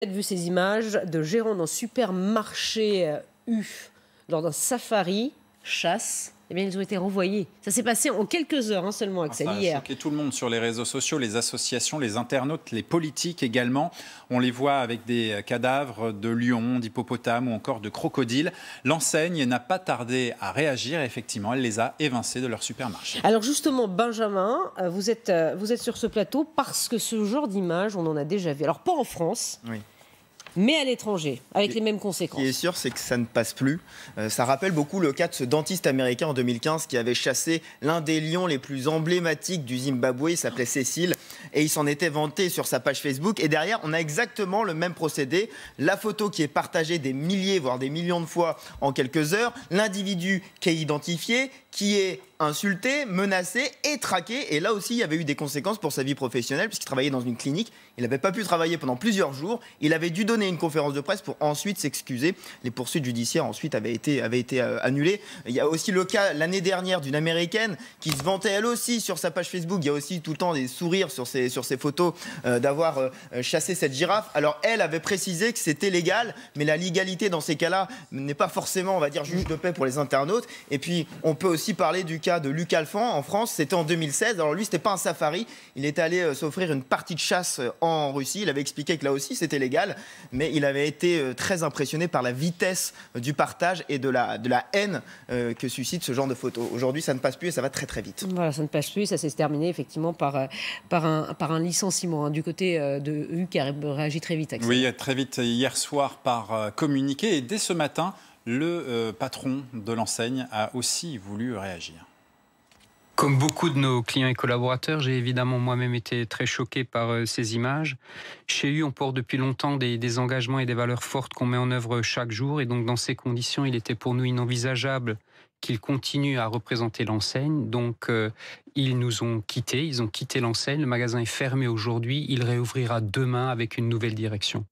Vous avez vu ces images de gérants d'un supermarché U lors d'un safari chasse. Eh bien, ils ont été renvoyés. Ça s'est passé en quelques heures seulement, Axel, Ça a hier. choqué tout le monde sur les réseaux sociaux, les associations, les internautes, les politiques également. On les voit avec des cadavres de lions, d'hippopotames ou encore de crocodiles. L'enseigne n'a pas tardé à réagir. Effectivement, elle les a évincés de leur supermarché. Alors justement, Benjamin, vous êtes sur ce plateau parce que ce genre d'image, on en a déjà vu. Alors pas en France. Oui. Mais à l'étranger, avec les mêmes conséquences. Ce qui est sûr, c'est que ça ne passe plus. Ça rappelle beaucoup le cas de ce dentiste américain en 2015 qui avait chassé l'un des lions les plus emblématiques du Zimbabwe. Il s'appelait Cécile et il s'en était vanté sur sa page Facebook. Et derrière, on a exactement le même procédé. La photo qui est partagée des milliers, voire des millions de fois en quelques heures. L'individu qui est identifié, qui est insulté, menacé et traqué. Et là aussi, il y avait eu des conséquences pour sa vie professionnelle puisqu'il travaillait dans une clinique. Il n'avait pas pu travailler pendant plusieurs jours. Il avait dû donner une conférence de presse pour ensuite s'excuser. Les poursuites judiciaires ensuite avaient été annulées. Il y a aussi le cas l'année dernière d'une Américaine qui se vantait elle aussi sur sa page Facebook. Il y a aussi tout le temps des sourires sur ses photos d'avoir chassé cette girafe. Alors elle avait précisé que c'était légal, mais la légalité dans ces cas-là n'est pas forcément, on va dire, juge de paix pour les internautes. Et puis on peut aussi parler du cas de Luc Alphand en France. C'était en 2016. Alors lui, c'était pas un safari. Il était allé s'offrir une partie de chasse en Russie. Il avait expliqué que là aussi c'était légal, mais il avait été très impressionné par la vitesse du partage et de la haine que suscite ce genre de photos. Aujourd'hui, ça ne passe plus et ça va très très vite. Voilà, ça ne passe plus. Ça s'est terminé effectivement par un licenciement du côté de U qui a réagi très vite, Axel. Oui, très vite hier soir par communiqué. Et dès ce matin, le patron de l'enseigne a aussi voulu réagir. Comme beaucoup de nos clients et collaborateurs, j'ai évidemment moi-même été très choqué par ces images. Chez U, on porte depuis longtemps des engagements et des valeurs fortes qu'on met en œuvre chaque jour. Et donc, dans ces conditions, il était pour nous inenvisageable qu'ils continuent à représenter l'enseigne. Donc, ils nous ont quittés, ils ont quitté l'enseigne. Le magasin est fermé aujourd'hui. Il réouvrira demain avec une nouvelle direction.